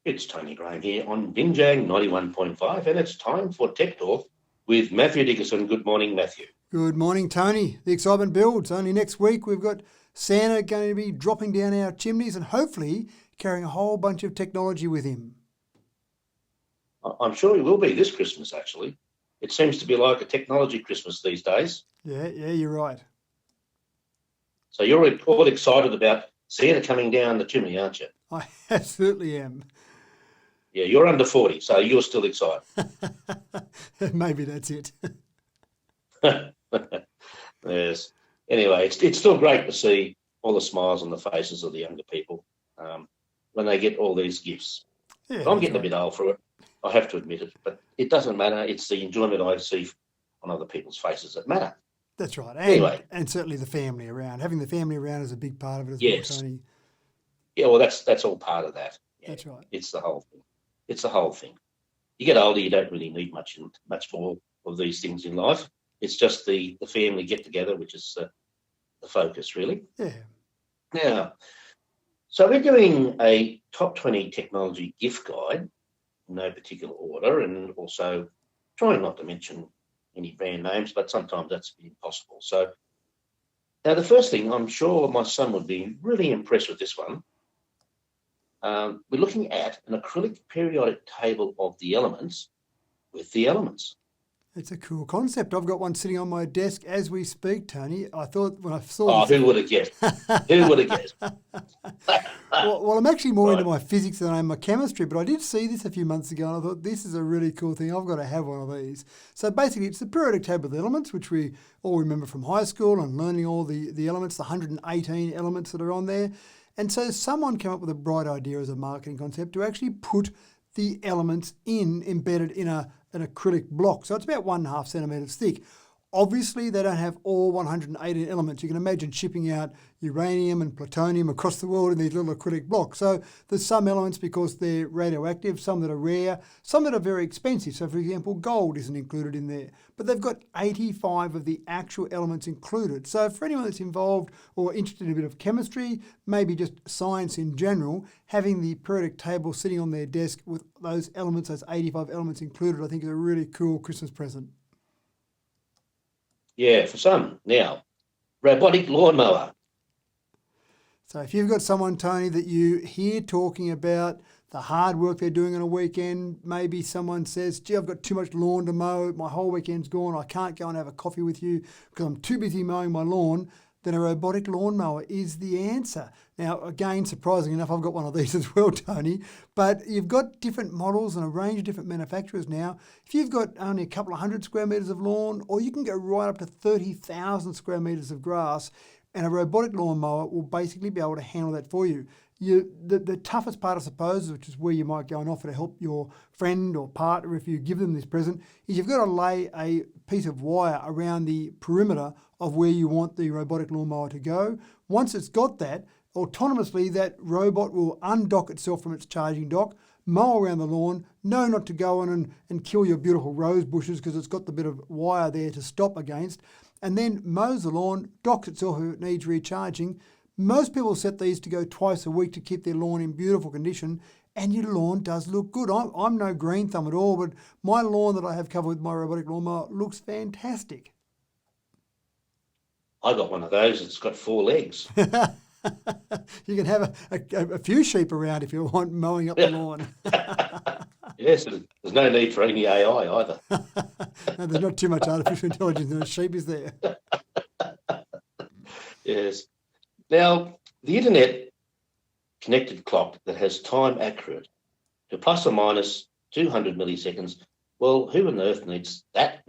It's Tony Graham here on Binjang 91.5, and it's time for Tech Talk with Matthew Dickerson. Good morning, Matthew. Good morning, Tony. The excitement builds. Only next week we've got Santa going to be dropping down our chimneys and hopefully carrying a whole bunch of technology with him. I'm sure he will be this Christmas, actually. It seems to be like a technology Christmas these days. Yeah, you're right. So you're all excited about Santa coming down the chimney, aren't you? I absolutely am. Yeah, you're under 40, so you're still excited. Maybe that's it. Yes. Anyway, it's still great to see all the smiles on the faces of the younger people when they get all these gifts. Yeah, I'm getting a bit old for it, I have to admit it, but it doesn't matter. It's the enjoyment I see on other people's faces that matter. That's right. And certainly the family around. Having the family around is a big part of it as well, Tony. Yeah, well, that's all part of that. Yeah, that's right. It's the whole thing. It's the whole thing. You get older, you don't really need much more of these things in life. It's just the family get together, which is the focus, really. Yeah. Now, so we're doing a top 20 technology gift guide, in no particular order, and also trying not to mention any brand names, but sometimes that's impossible. So now the first thing, I'm sure my son would be really impressed with this one. We're looking at an acrylic periodic table of the elements with the elements. It's a cool concept. I've got one sitting on my desk as we speak, Tony. I thought when I saw who would have guessed? Who would have guessed? well, I'm actually more into my physics than I am my chemistry, but I did see this a few months ago and I thought this is a really cool thing. I've got to have one of these. So basically it's the periodic table of the elements, which we all remember from high school and learning all the elements, the 118 elements that are on there. And so someone came up with a bright idea as a marketing concept to actually put the elements embedded in an acrylic block. So it's about 1.5 centimetres thick. Obviously, they don't have all 118 elements. You can imagine shipping out uranium and plutonium across the world in these little acrylic blocks. So there's some elements because they're radioactive, some that are rare, some that are very expensive. So, for example, gold isn't included in there. But they've got 85 of the actual elements included. So for anyone that's involved or interested in a bit of chemistry, maybe just science in general, having the periodic table sitting on their desk with those elements, those 85 elements included, I think is a really cool Christmas present. Yeah, for some. Now, robotic lawnmower. So if you've got someone, Tony, that you hear talking about the hard work they're doing on a weekend, maybe someone says, gee, I've got too much lawn to mow, my whole weekend's gone, I can't go and have a coffee with you because I'm too busy mowing my lawn, then a robotic lawnmower is the answer. Now, again, surprisingly enough, I've got one of these as well, Tony, but you've got different models and a range of different manufacturers now. If you've got only a couple of 100 square metres of lawn, or you can go right up to 30,000 square metres of grass, and a robotic lawnmower will basically be able to handle that for you. The toughest part, I suppose, which is where you might go and offer to help your friend or partner if you give them this present, is you've got to lay a piece of wire around the perimeter of where you want the robotic lawnmower to go. Once it's got that, autonomously that robot will undock itself from its charging dock, mow around the lawn, know not to go on and kill your beautiful rose bushes because it's got the bit of wire there to stop against, and then mows the lawn, docks itself if it needs recharging. Most people set these to go twice a week to keep their lawn in beautiful condition, and your lawn does look good. I'm no green thumb at all, but my lawn that I have covered with my robotic lawnmower looks fantastic. I got one of those. It's got 4 legs. You can have a few sheep around if you want mowing up the lawn. Yes, there's no need for any AI either. No, there's not too much artificial intelligence in a sheep, is there? Yes. Now, the internet connected clock that has time accurate to plus or minus 200 milliseconds, well, who on earth needs that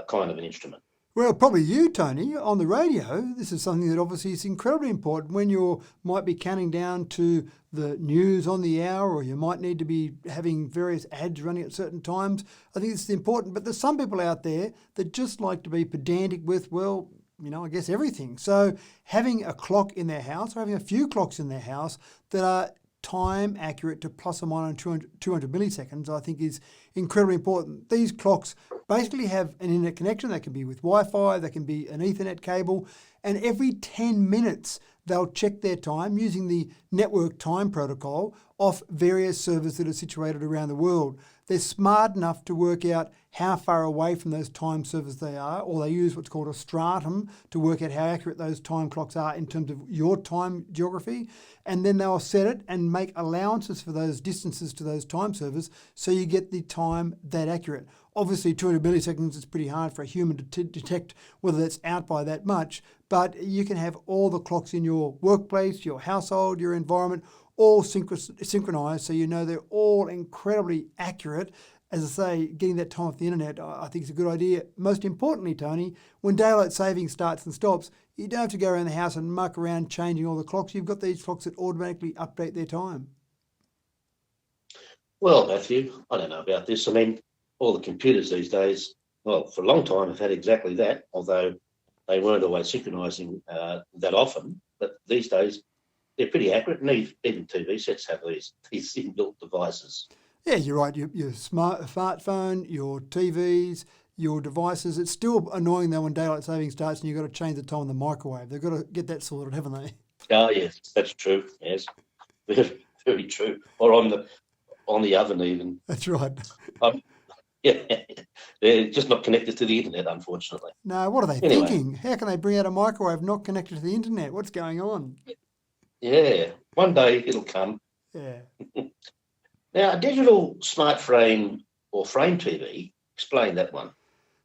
kind of an instrument? Well, probably you, Tony, on the radio. This is something that obviously is incredibly important when you might be counting down to the news on the hour, or you might need to be having various ads running at certain times. I think it's important, but there's some people out there that just like to be pedantic with, well, I guess everything. So having a clock in their house or having a few clocks in their house that are time accurate to plus or minus 200 milliseconds, I think is incredibly important. These clocks basically have an internet connection. They can be with Wi-Fi, they can be an Ethernet cable, and every 10 minutes they'll check their time using the network time protocol off various servers that are situated around the world. They're smart enough to work out how far away from those time servers they are, or they use what's called a stratum to work out how accurate those time clocks are in terms of your time geography. And then they'll set it and make allowances for those distances to those time servers so you get the time that accurate. Obviously, 200 milliseconds is pretty hard for a human to detect whether that's out by that much, but you can have all the clocks in your workplace, your household, your environment, all synchronized so you know they're all incredibly accurate. As I say, getting that time off the internet, I think is a good idea. Most importantly, Tony, when daylight saving starts and stops, you don't have to go around the house and muck around changing all the clocks. You've got these clocks that automatically update their time. Well, Matthew, I don't know about this. I mean, all the computers these days, well, for a long time have had exactly that, although they weren't always synchronising that often. But these days, they're pretty accurate, and even TV sets have these inbuilt devices. Yeah, you're right. Your smartphone, your TVs, your devices. It's still annoying though when daylight saving starts and you've got to change the time in the microwave. They've got to get that sorted, haven't they? Oh, yes, that's true. Yes, very, very true. Or on the oven even. That's right. Yeah, they're just not connected to the internet, unfortunately. No, what are they thinking? How can they bring out a microwave not connected to the internet? What's going on? Yeah, one day it'll come. Yeah. Now, a digital smart frame or frame TV, explain that one.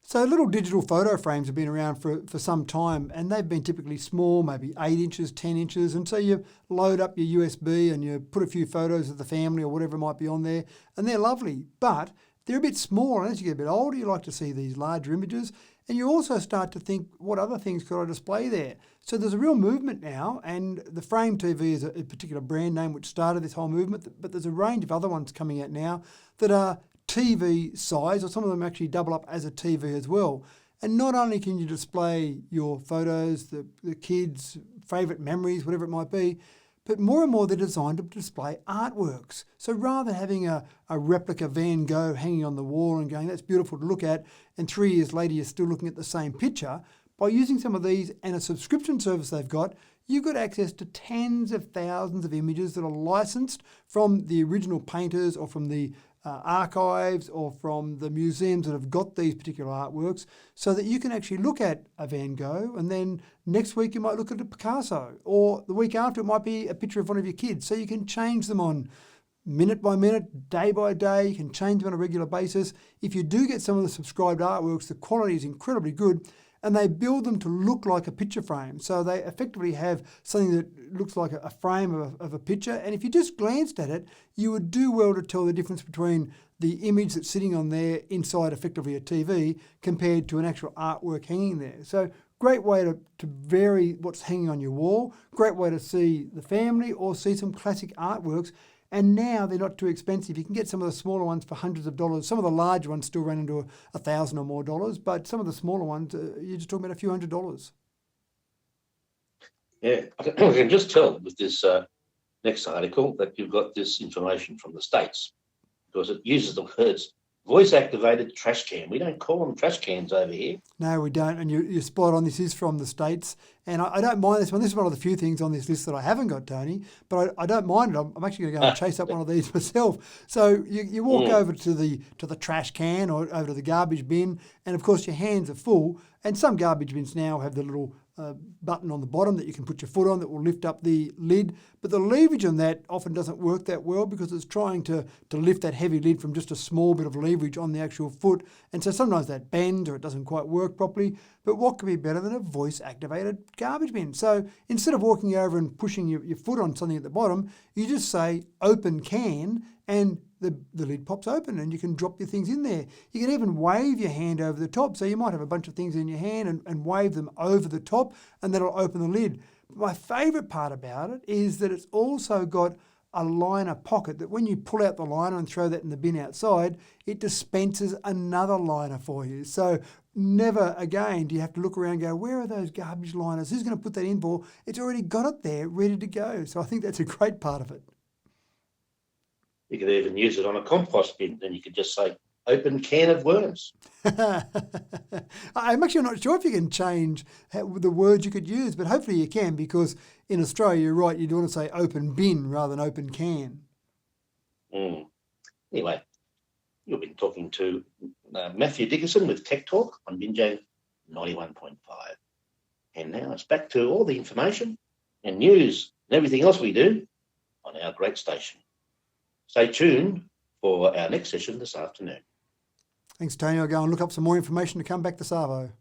So little digital photo frames have been around for some time, and they've been typically small, maybe 8 inches, 10 inches. And so you load up your USB and you put a few photos of the family or whatever might be on there, and they're lovely. But they're a bit small, and as you get a bit older, you like to see these larger images, and you also start to think, what other things could I display there? So there's a real movement now, and the Frame TV is a particular brand name which started this whole movement, but there's a range of other ones coming out now that are TV size, or some of them actually double up as a TV as well. And not only can you display your photos, the kids' favourite memories, whatever it might be, but more and more they're designed to display artworks. So rather than having a replica Van Gogh hanging on the wall and going, that's beautiful to look at, and 3 years later you're still looking at the same picture, by using some of these and a subscription service they've got, you've got access to tens of thousands of images that are licensed from the original painters or from the archives or from the museums that have got these particular artworks, so that you can actually look at a Van Gogh and then next week you might look at a Picasso, or the week after it might be a picture of one of your kids. So you can change them on minute by minute, day by day. You can change them on a regular basis. If you do get some of the subscribed artworks, the quality is incredibly good, and they build them to look like a picture frame. So they effectively have something that looks like a frame of a picture. And if you just glanced at it, you would do well to tell the difference between the image that's sitting on there inside effectively a TV compared to an actual artwork hanging there. So great way to vary what's hanging on your wall. Great way to see the family or see some classic artworks. And now they're not too expensive. You can get some of the smaller ones for hundreds of dollars. Some of the larger ones still run into $1,000 or more, but some of the smaller ones, you're just talking about a few $100s. Yeah, I can just tell with this next article that you've got this information from the States, because it uses the words voice-activated trash can. We don't call them trash cans over here. No, we don't. And you're spot on. This is from the States. And I don't mind this one. This is one of the few things on this list that I haven't got, Tony. But I don't mind it. I'm actually going to go and chase up one of these myself. So you walk over to the trash can or over to the garbage bin, and of course your hands are full. And some garbage bins now have the little button on the bottom that you can put your foot on that will lift up the lid. But the leverage on that often doesn't work that well because it's trying to lift that heavy lid from just a small bit of leverage on the actual foot. And so sometimes that bends or it doesn't quite work properly. But what could be better than a voice-activated garbage bin? So instead of walking over and pushing your foot on something at the bottom, you just say open can, and the lid pops open and you can drop your things in there. You can even wave your hand over the top. So you might have a bunch of things in your hand and wave them over the top, and that'll open the lid. But my favourite part about it is that it's also got a liner pocket that when you pull out the liner and throw that in the bin outside, it dispenses another liner for you. So never again do you have to look around and go, where are those garbage liners? Who's going to put that in for? It's already got it there ready to go. So I think that's a great part of it. You could even use it on a compost bin, and you could just say, open can of worms. I'm actually not sure if you can change the words you could use, but hopefully you can, because in Australia, you're right, you'd want to say open bin rather than open can. Anyway, you've been talking to Matthew Dickerson with Tech Talk on Binjang 91.5. And now it's back to all the information and news and everything else we do on our great station. Stay tuned for our next session this afternoon. Thanks, Tony. I'll go and look up some more information to come back to Savo.